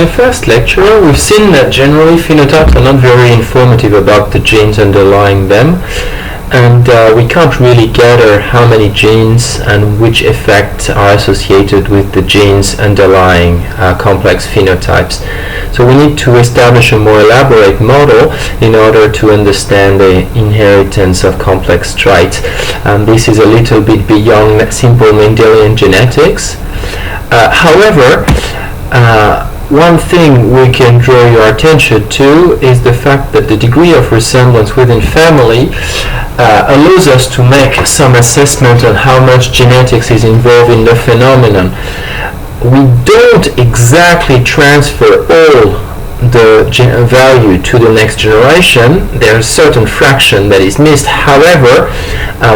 the first lecture, we've seen that generally phenotypes are not very informative about the genes underlying them, and we can't really gather how many genes and which effects are associated with the genes underlying complex phenotypes. So we need to establish a more elaborate model in order to understand the inheritance of complex traits. This is a little bit beyond simple Mendelian genetics. However, one thing we can draw your attention to is the fact that the degree of resemblance within family allows us to make some assessment on how much genetics is involved in the phenomenon. We don't exactly transfer all the value to the next generation. There's a certain fraction that is missed. However,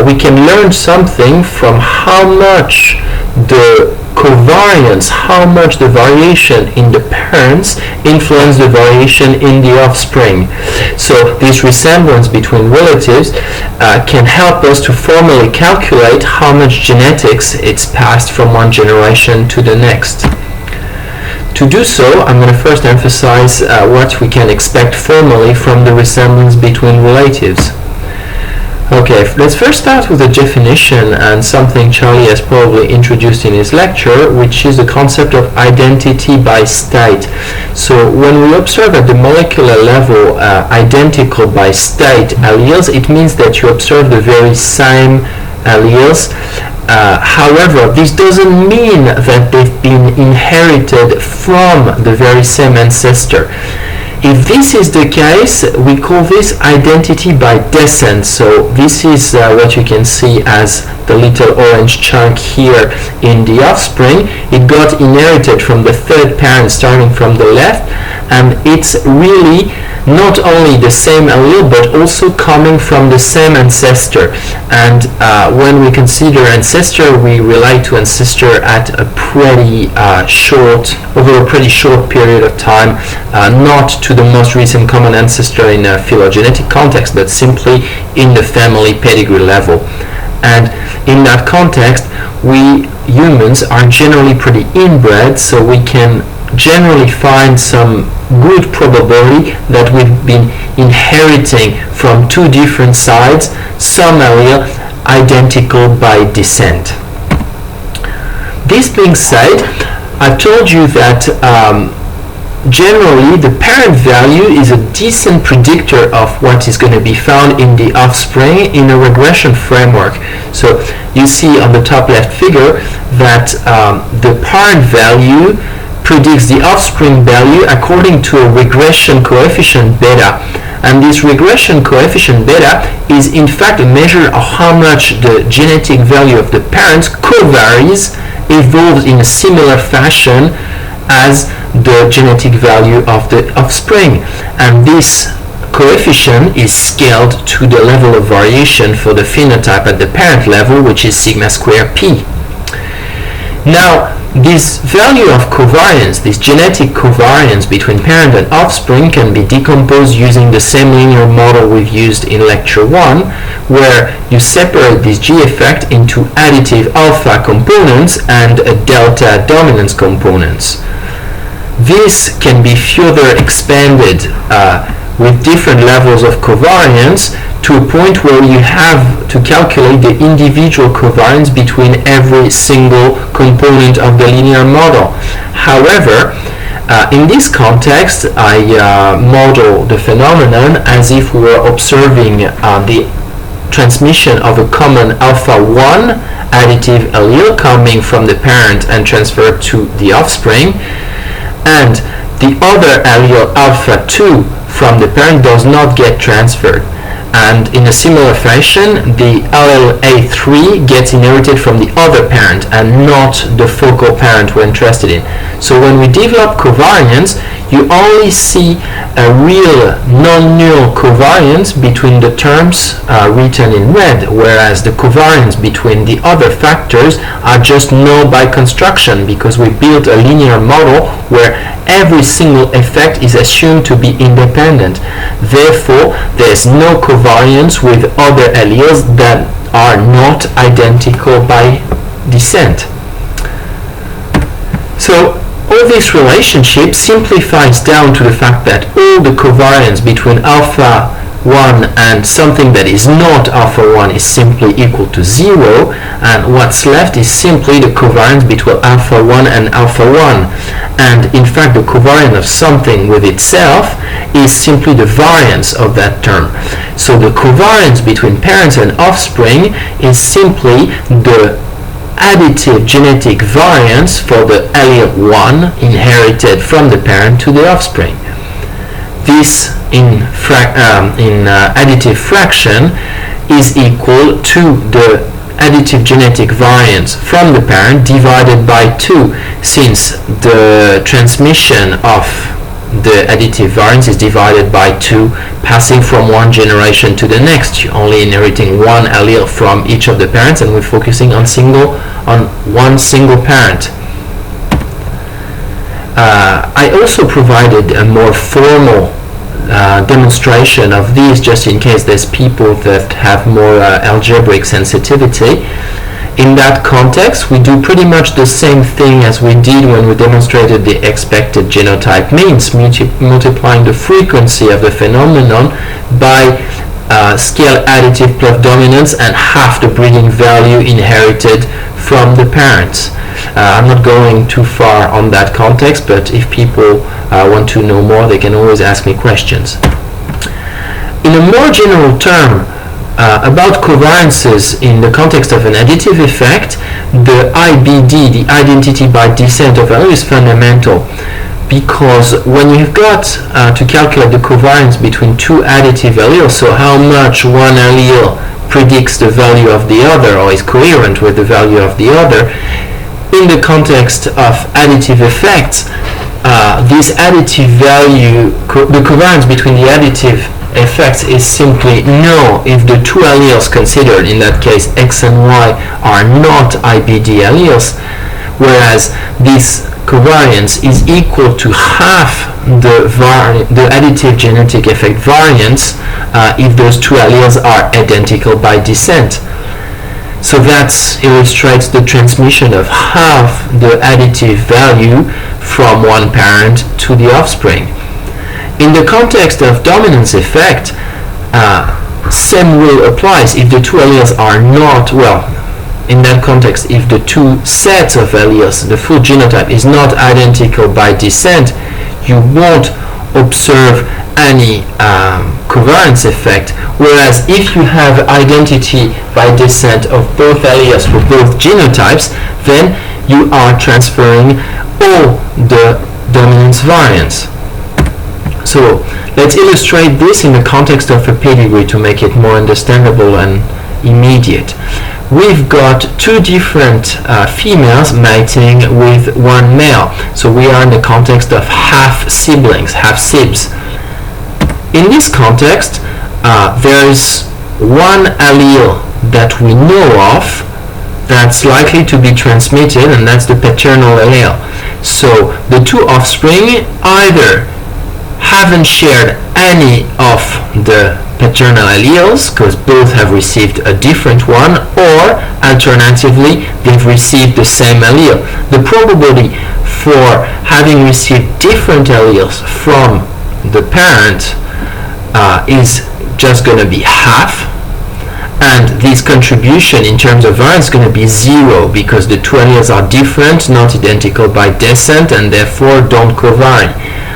we can learn something from how much the covariance, how much the variation in the parents influence the variation in the offspring. So this resemblance between relatives can help us to formally calculate how much genetics it's passed from one generation to the next. To do so, I'm going to first emphasize what we can expect formally from the resemblance between relatives. Okay, let's first start with a definition and something Charlie has probably introduced in his lecture, which is the concept of identity by state. So when we observe at the molecular level identical by state alleles, it means that you observe the very same alleles. However, this doesn't mean that they've been inherited from the very same ancestor. If this is the case, we call this identity by descent. So this is what you can see as the little orange chunk here in the offspring. It got inherited from the third parent starting from the left, and it's really not only the same allele but also coming from the same ancestor. And when we consider ancestor, we relate to ancestor at a pretty over a pretty short period of time, not to the most recent common ancestor in a phylogenetic context, but simply in the family pedigree level. And in that context, we humans are generally pretty inbred, so we can generally find some good probability that we've been inheriting from two different sides some allele identical by descent. This being said, I told you that generally the parent value is a decent predictor of what is going to be found in the offspring in a regression framework. So you see on the top left figure that the parent value predicts the offspring value according to a regression coefficient beta. And this regression coefficient beta is in fact a measure of how much the genetic value of the parents covaries, evolves in a similar fashion as the genetic value of the offspring. And this coefficient is scaled to the level of variation for the phenotype at the parent level, which is sigma square p. Now, this value of covariance, this genetic covariance between parent and offspring, can be decomposed using the same linear model we've used in lecture 1, where you separate this G effect into additive alpha components and a delta dominance components. This can be further expanded with different levels of covariance to a point where you have to calculate the individual covariance between every single component of the linear model. However, in this context, I model the phenomenon as if we were observing the transmission of a common alpha 1 additive allele coming from the parent and transferred to the offspring, and the other allele alpha 2 from the parent does not get transferred. And in a similar fashion, the allele A3 gets inherited from the other parent and not the focal parent we're interested in. So when we develop covariance, you only see a real non-null covariance between the terms written in red, whereas the covariance between the other factors are just null by construction, because we built a linear model where every single effect is assumed to be independent. Therefore, there's no covariance with other alleles that are not identical by descent. So all this relationship simplifies down to the fact that all the covariance between alpha 1 and something that is not alpha 1 is simply equal to 0, and what's left is simply the covariance between alpha 1 and alpha 1. And in fact, the covariance of something with itself is simply the variance of that term. So the covariance between parents and offspring is simply the additive genetic variance for the allele 1 inherited from the parent to the offspring. This in additive fraction is equal to the additive genetic variance from the parent divided by 2, since the transmission of the additive variance is divided by 2, passing from one generation to the next. You're only inheriting one allele from each of the parents, and we're focusing on one single parent. I also provided a more formal demonstration of these, just in case there's people that have more algebraic sensitivity. In that context, we do pretty much the same thing as we did when we demonstrated the expected genotype means, multiplying the frequency of the phenomenon by scale additive plus dominance and half the breeding value inherited from the parents. I'm not going too far on that context, but if people want to know more, they can always ask me questions. In a more general term, about covariances in the context of an additive effect, the IBD, the identity by descent of allele, is fundamental, because when you've got to calculate the covariance between two additive alleles, so how much one allele predicts the value of the other or is coherent with the value of the other, in the context of additive effects, this additive value, the covariance between the additive effects is simply null if the two alleles considered, in that case x and y, are not IBD alleles, whereas this covariance is equal to half the additive genetic effect variance if those two alleles are identical by descent. So that illustrates the transmission of half the additive value from one parent to the offspring. In the context of dominance effect, same rule applies if the two alleles are not, well, in that context, if the two sets of alleles, the full genotype, is not identical by descent, you won't observe any covariance effect, whereas if you have identity by descent of both alleles for both genotypes, then you are transferring all the dominance variance. So let's illustrate this in the context of a pedigree to make it more understandable and immediate. We've got two different females mating with one male, so we are in the context of half siblings, half sibs. In this context, there's one allele that we know of that's likely to be transmitted, and that's the paternal allele. So the two offspring either haven't shared any of the paternal alleles, because both have received a different one, or alternatively they've received the same allele. The probability for having received different alleles from the parent is just going to be half, and this contribution in terms of variance is going to be 0, because the two alleles are different, not identical by descent, and therefore don't covary.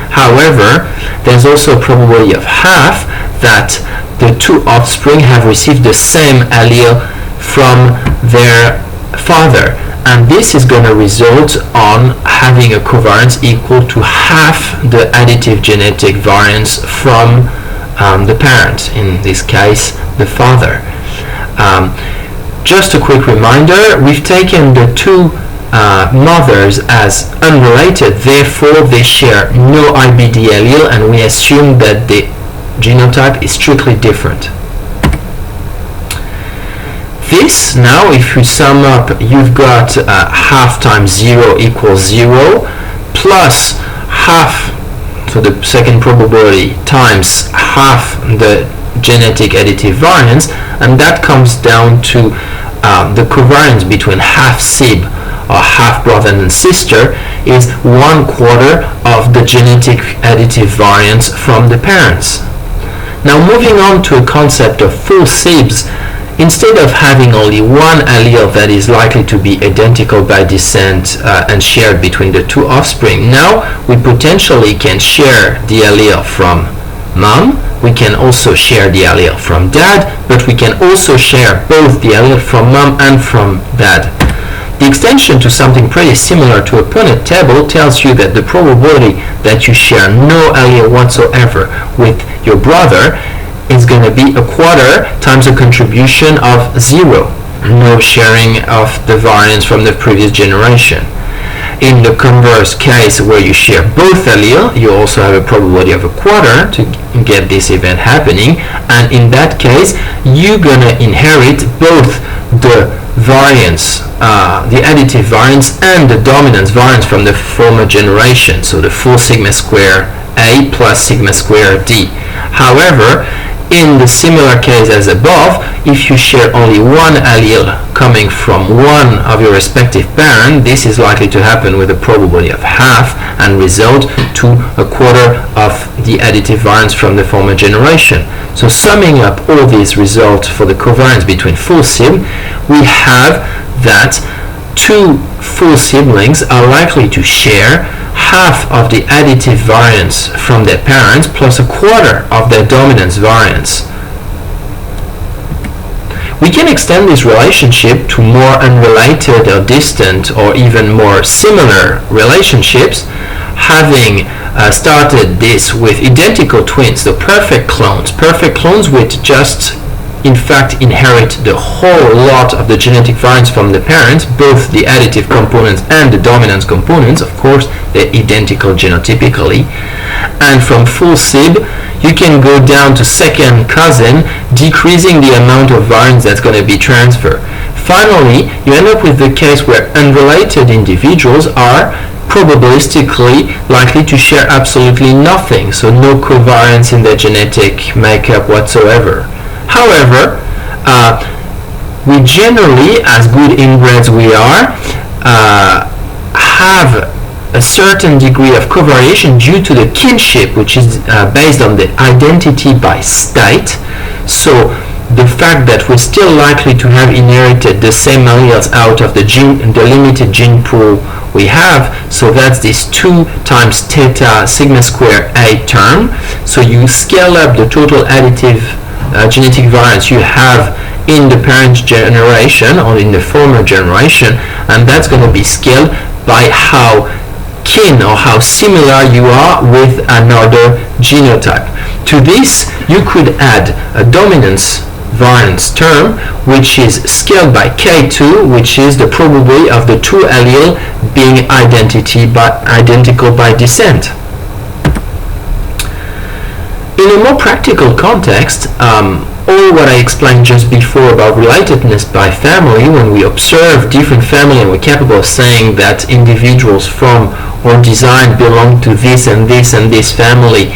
However, there's also a probability of half that the two offspring have received the same allele from their father, and this is going to result on having a covariance equal to half the additive genetic variance from the parent, in this case the father. Just a quick reminder, we've taken the two mothers as unrelated, therefore they share no IBD allele, and we assume that the genotype is strictly different. This, now if you sum up, you've got half times 0 equals 0, plus half, so the second probability, times half the genetic additive variance, and that comes down to the covariance between half sib, or half brother and sister, is 1/4 of the genetic additive variance from the parents. Now moving on to a concept of full SIBs, instead of having only one allele that is likely to be identical by descent and shared between the two offspring, now we potentially can share the allele from mom, we can also share the allele from dad, but we can also share both the allele from mom and from dad. The extension to something pretty similar to a Punnett table tells you that the probability that you share no allele whatsoever with your brother is going to be 1/4 times a contribution of 0, no sharing of the variance from the previous generation. In the converse case where you share both allele, you also have a probability of 1/4 to get this event happening, and in that case you're going to inherit both the variance, the additive variance and the dominance variance from the former generation, so the full sigma square A plus sigma square D. However, in the similar case as above, if you share only one allele coming from one of your respective parents, this is likely to happen with a probability of half and result to 1/4 of the additive variance from the former generation. So summing up all these results for the covariance between full SIB, we have that two full siblings are likely to share half of the additive variance from their parents plus 1/4 of their dominance variance. We can extend this relationship to more unrelated or distant or even more similar relationships, having started this with identical twins, the perfect clones which just in fact inherit the whole lot of the genetic variance from the parents, both the additive components and the dominance components. Of course, they're identical genotypically. And from full SIB, you can go down to second cousin, decreasing the amount of variance that's going to be transferred. Finally, you end up with the case where unrelated individuals are probabilistically likely to share absolutely nothing, so no covariance in their genetic makeup whatsoever. However, we generally, as good inbreds we are, have a certain degree of covariation due to the kinship, which is based on the identity by state. So the fact that we're still likely to have inherited the same alleles out of the limited gene pool we have, so that's this 2 times theta sigma square A term. So you scale up the total additive genetic variance you have in the parent generation or in the former generation, and that's going to be scaled by how kin or how similar you are with another genotype. To this, you could add a dominance variance term, which is scaled by K2, which is the probability of the two allele being identical by descent. In a more practical context, all what I explained just before about relatedness by family, when we observe different family and we're capable of saying that individuals from or design belong to this and this and this family,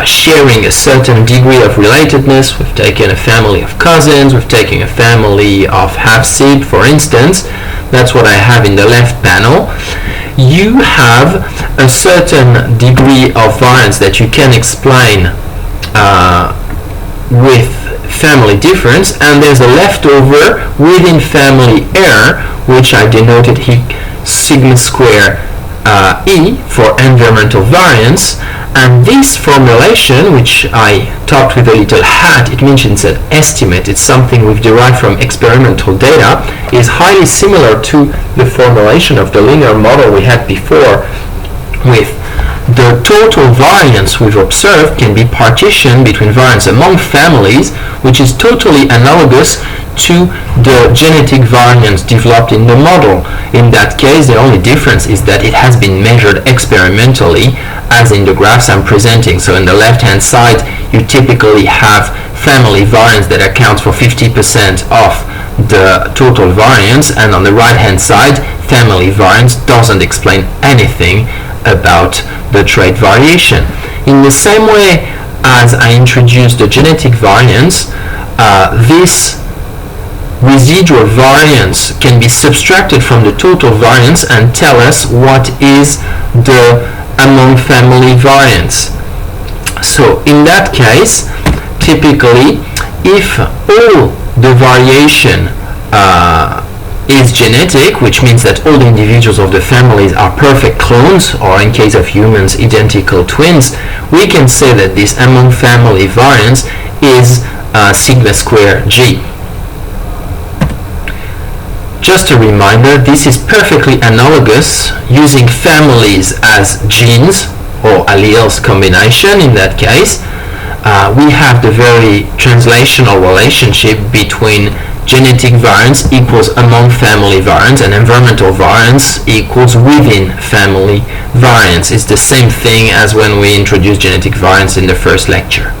sharing a certain degree of relatedness. We've taken a family of cousins, we've taken a family of half-SIB, for instance. That's what I have in the left panel. You have a certain degree of variance that you can explain with family difference, and there's a leftover within family error, which I denoted here sigma square E for environmental variance. And this formulation, which I topped with a little hat, it mentions an estimate, it's something we've derived from experimental data, is highly similar to the formulation of the linear model we had before, with the total variance we've observed can be partitioned between variance among families, which is totally analogous to the genetic variance developed in the model. In that case, the only difference is that it has been measured experimentally, as in the graphs I'm presenting. So in the left-hand side, you typically have family variance that accounts for 50% of the total variance, and on the right-hand side, family variance doesn't explain anything about the trait variation. In the same way as I introduced the genetic variance, this residual variance can be subtracted from the total variance and tell us what is the among family variance. So in that case, typically, if all the variation is genetic, which means that all the individuals of the families are perfect clones, or in case of humans, identical twins, we can say that this among family variance is sigma square G. Just a reminder, this is perfectly analogous using families as genes or alleles combination. In that case, we have the very translational relationship between genetic variance equals among family variance and environmental variance equals within family variance. It's the same thing as when we introduced genetic variance in the first lecture.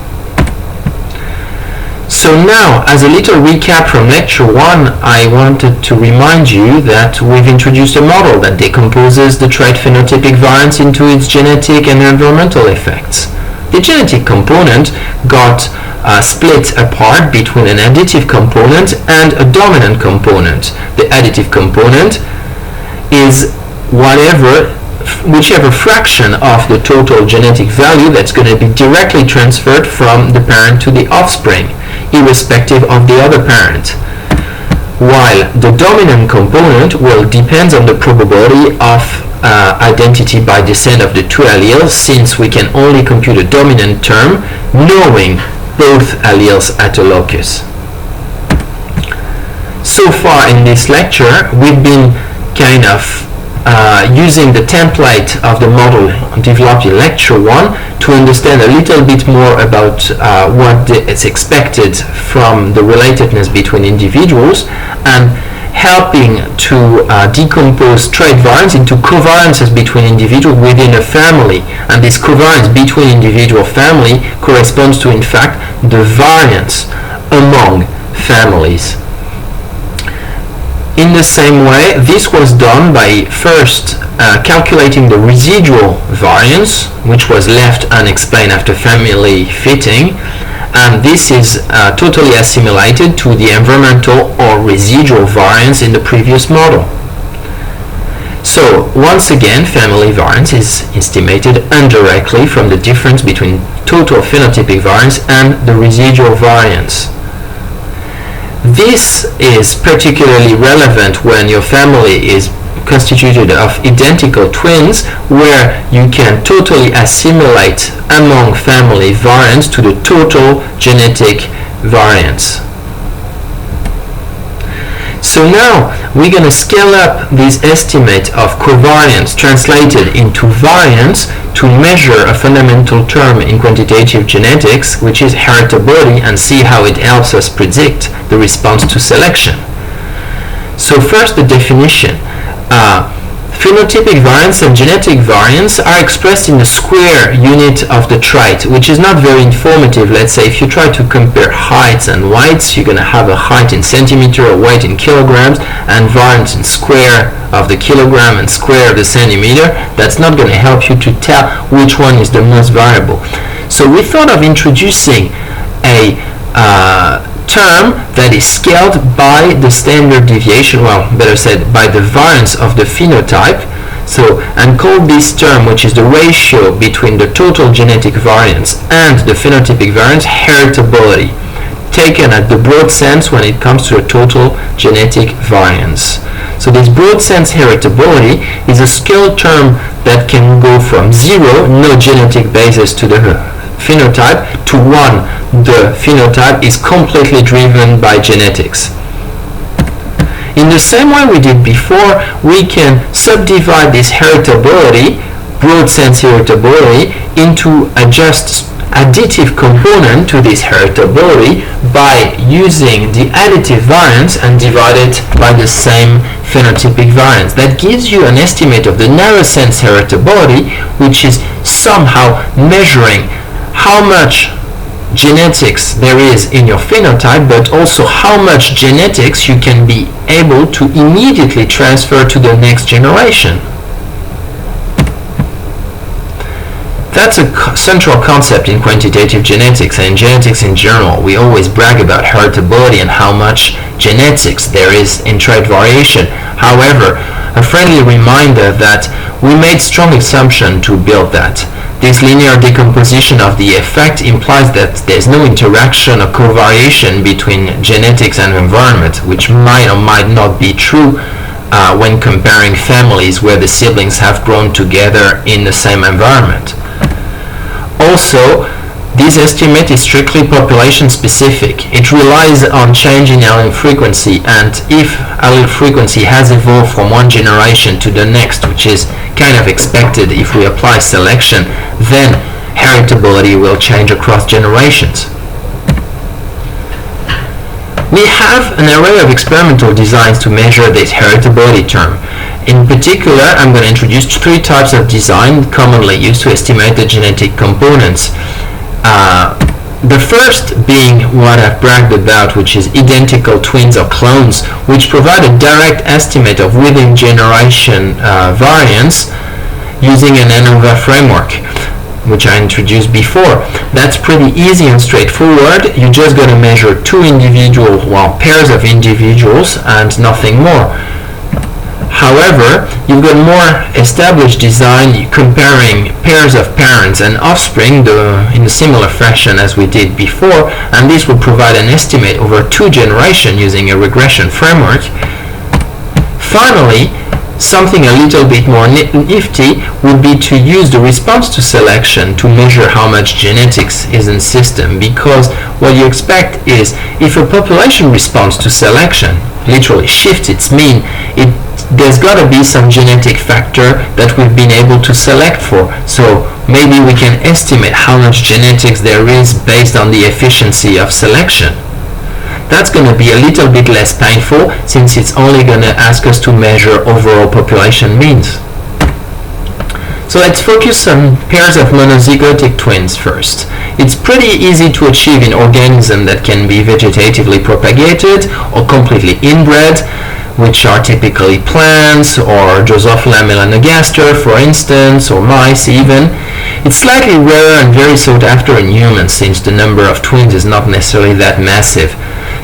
So now, as a little recap from lecture 1, I wanted to remind you that we've introduced a model that decomposes the trait phenotypic variance into its genetic and environmental effects. The genetic component got split apart between an additive component and a dominant component. The additive component is whichever fraction of the total genetic value that's going to be directly transferred from the parent to the offspring, irrespective of the other parent. While the dominant component will depend on the probability of identity by descent of the two alleles, since we can only compute a dominant term knowing both alleles at a locus. So far in this lecture, we've been kind of using the template of the model developed in lecture 1 to understand a little bit more about what is expected from the relatedness between individuals, and helping to decompose trait variance into covariances between individuals within a family. And this covariance between individual family corresponds to, in fact, the variance among families. In the same way, this was done by first calculating the residual variance, which was left unexplained after family fitting, and this is totally assimilated to the environmental or residual variance in the previous model. So once again, family variance is estimated indirectly from the difference between total phenotypic variance and the residual variance. This is particularly relevant when your family is constituted of identical twins, where you can totally assimilate among family variance to the total genetic variance. So now we're going to scale up this estimate of covariance translated into variance to measure a fundamental term in quantitative genetics, which is heritability, and see how it helps us predict the response to selection. So first, the definition. Phenotypic variance and genetic variance are expressed in the square unit of the trait, which is not very informative. Let's say if you try to compare heights and weights, you're going to have a height in centimeter, a weight in kilograms, and variance in square of the kilogram and square of the centimeter. That's not going to help you to tell which one is the most variable. So we thought of introducing a term that is scaled by the standard deviation, well, better said, by the variance of the phenotype. So, and call this term, which is the ratio between the total genetic variance and the phenotypic variance, heritability, taken at the broad sense when it comes to a total genetic variance. So this broad sense heritability is a scaled term that can go from 0, no genetic basis to the phenotype, to 1, the phenotype is completely driven by genetics. In the same way we did before, we can subdivide this heritability, broad sense heritability, into a just additive component to this heritability by using the additive variance and divide it by the same phenotypic variance. That gives you an estimate of the narrow sense heritability, which is somehow measuring how much genetics there is in your phenotype, but also how much genetics you can be able to immediately transfer to the next generation. That's a central concept in quantitative genetics and in genetics in general. We always brag about heritability and how much genetics there is in trait variation. However, a friendly reminder that we made strong assumption to build that. This linear decomposition of the effect implies that there's no interaction or covariation between genetics and environment, which might or might not be true when comparing families where the siblings have grown together in the same environment. Also, this estimate is strictly population specific. It relies on change in allele frequency, and if allele frequency has evolved from one generation to the next, which is kind of expected if we apply selection, then heritability will change across generations. We have an array of experimental designs to measure this heritability term. In particular, I'm going to introduce three types of design commonly used to estimate the genetic components. The first being what I've bragged about, which is identical twins or clones, which provide a direct estimate of within generation variance using an ANOVA framework, which I introduced before. That's pretty easy and straightforward. You just got to measure two individual, well, pairs of individuals and nothing more. However, you've got more established design comparing pairs of parents and offspring in a similar fashion as we did before, and this will provide an estimate over two generations using a regression framework. Finally, something a little bit more nifty would be to use the response to selection to measure how much genetics is in the system, because what you expect is if a population responds to selection, literally shifts its mean, there's got to be some genetic factor that we've been able to select for. So maybe we can estimate how much genetics there is based on the efficiency of selection. That's going to be a little bit less painful since it's only going to ask us to measure overall population means. So let's focus on pairs of monozygotic twins first. It's pretty easy to achieve in organisms that can be vegetatively propagated or completely inbred, which are typically plants or Drosophila melanogaster, for instance, or mice even. It's slightly rarer and very sought after in humans since the number of twins is not necessarily that massive.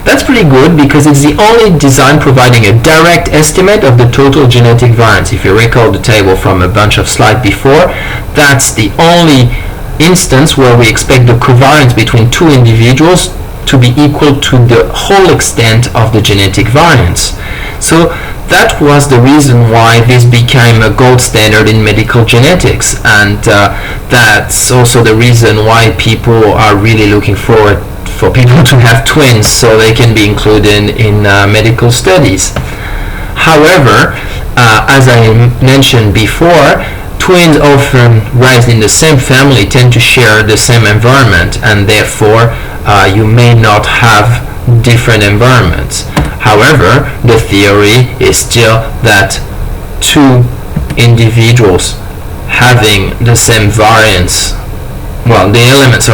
That's pretty good because it's the only design providing a direct estimate of the total genetic variance. If you recall the table from a bunch of slides before, that's the only instance where we expect the covariance between two individuals to be equal to the whole extent of the genetic variance. So that was the reason why this became a gold standard in medical genetics, and that's also the reason why people are really looking forward for people to have twins so they can be included in medical studies. However, as I mentioned before, twins often raised in the same family tend to share the same environment, and therefore you may not have different environments. However, the theory is still that two individuals having the same variance, well, the elements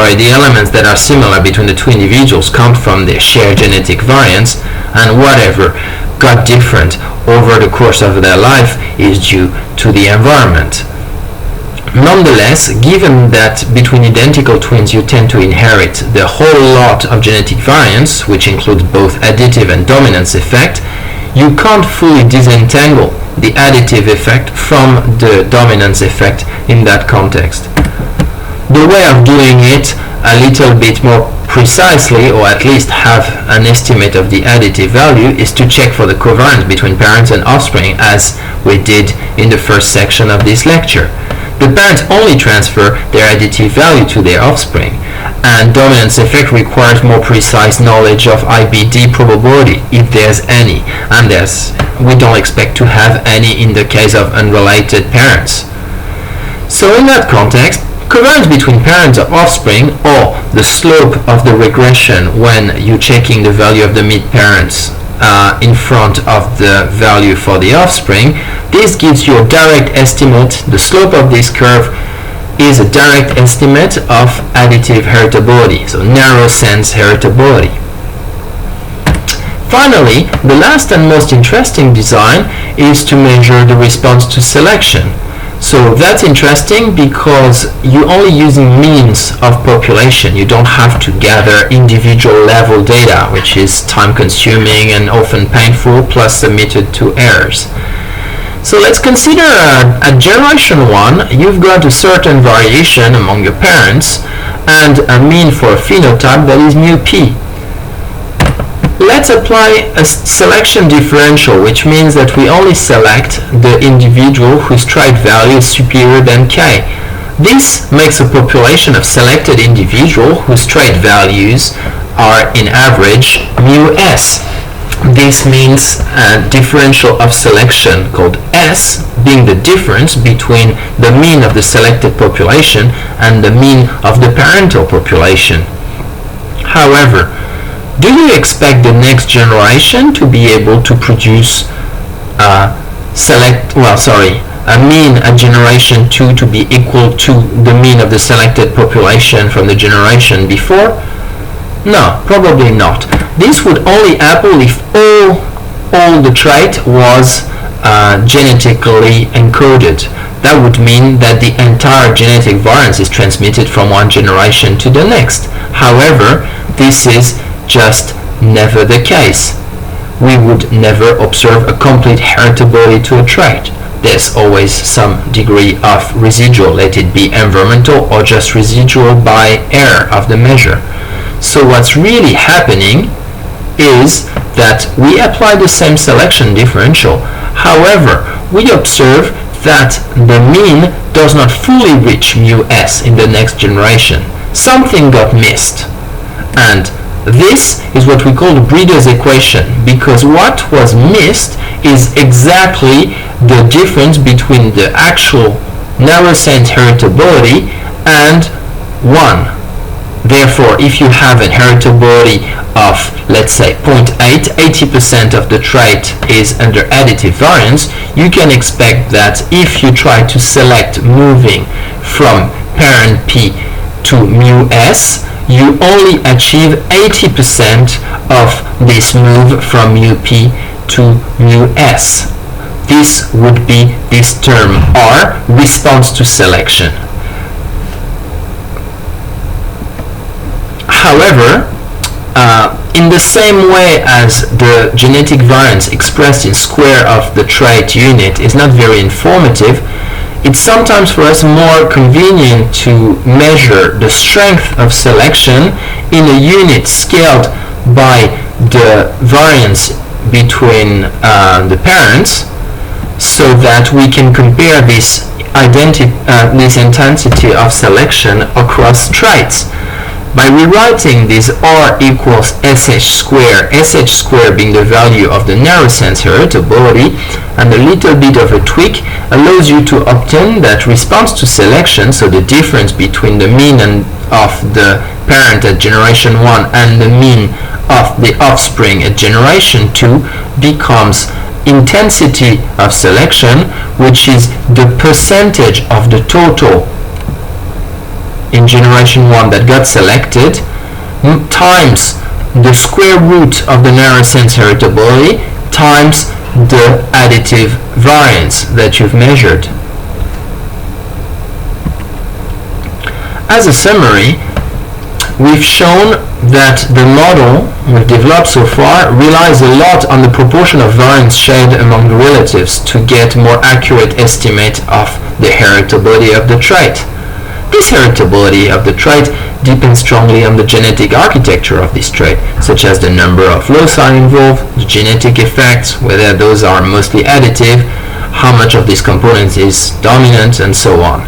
that are similar between the two individuals come from their shared genetic variance, and whatever got different over the course of their life is due to the environment. Nonetheless, given that between identical twins you tend to inherit the whole lot of genetic variance, which includes both additive and dominance effect, you can't fully disentangle the additive effect from the dominance effect in that context. The way of doing it a little bit more precisely, or at least have an estimate of the additive value, is to check for the covariance between parents and offspring, as we did in the first section of this lecture. The parents only transfer their additive value to their offspring, and dominance effect requires more precise knowledge of IBD probability, if there's any, and we don't expect to have any in the case of unrelated parents. So in that context, covariance between parents or offspring, or the slope of the regression when you're checking the value of the mid-parents in front of the value for the offspring, this gives you a direct estimate. The slope of this curve is a direct estimate of additive heritability, so narrow sense heritability. Finally, the last and most interesting design is to measure the response to selection. So that's interesting because you're only using means of population. You don't have to gather individual level data, which is time consuming and often painful, plus submitted to errors. So let's consider at generation 1, you've got a certain variation among your parents and a mean for a phenotype that is mu p. Let's apply a selection differential, which means that we only select the individual whose trait value is superior than k. This makes a population of selected individuals whose trait values are in average mu s. This means a differential of selection called S being the difference between the mean of the selected population and the mean of the parental population. However, do you expect the next generation to be able to produce a mean at generation 2 to be equal to the mean of the selected population from the generation before? No, probably not. This would only happen if all the trait was genetically encoded. That would mean that the entire genetic variance is transmitted from one generation to the next. However, this is just never the case. We would never observe a complete heritability to a trait. There's always some degree of residual, let it be environmental or just residual by error of the measure. So what's really happening is that we apply the same selection differential. However, we observe that the mean does not fully reach mu s in the next generation. Something got missed. And this is what we call the breeder's equation, because what was missed is exactly the difference between the actual narrow sense heritability and 1. Therefore, if you have a heritability of, let's say, 0.8, 80% of the trait is under additive variance, you can expect that if you try to select moving from parent P to mu s, you only achieve 80% of this move from mu p to mu s. This would be this term R, response to selection. However, in the same way as the genetic variance expressed in square of the trait unit is not very informative, it's sometimes for us more convenient to measure the strength of selection in a unit scaled by the variance between the parents, so that we can compare this intensity of selection across traits. By rewriting this R equals SH square being the value of the narrow sense heritability, and a little bit of a tweak allows you to obtain that response to selection, so the difference between the mean of the parent at generation 1 and the mean of the offspring at generation 2 becomes intensity of selection, which is the percentage of the total in generation 1 that got selected times the square root of the narrow sense heritability times the additive variance that you've measured. As a summary, we've shown that the model we've developed so far relies a lot on the proportion of variance shared among the relatives to get more accurate estimate of the heritability of the trait. This heritability of the trait depends strongly on the genetic architecture of this trait, such as the number of loci involved, the genetic effects, whether those are mostly additive, how much of this component is dominant, and so on.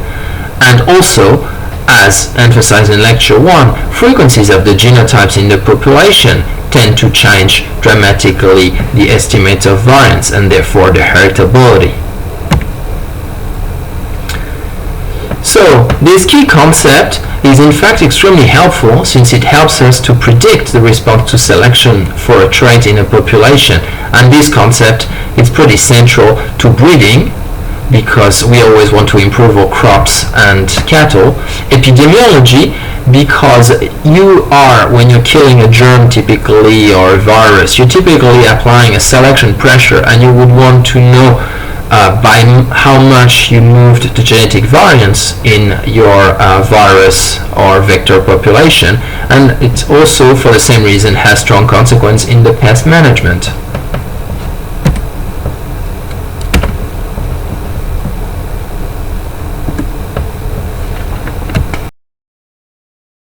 And also, as emphasized in lecture 1, frequencies of the genotypes in the population tend to change dramatically the estimate of variance and therefore the heritability. So, this key concept is in fact extremely helpful, since it helps us to predict the response to selection for a trait in a population. And this concept is pretty central to breeding, because we always want to improve our crops and cattle. Epidemiology, because you are, when you're killing a germ typically or a virus, you're typically applying a selection pressure, and you would want to know by how much you moved the genetic variance in your virus or vector population, and it also, for the same reason, has strong consequence in the pest management.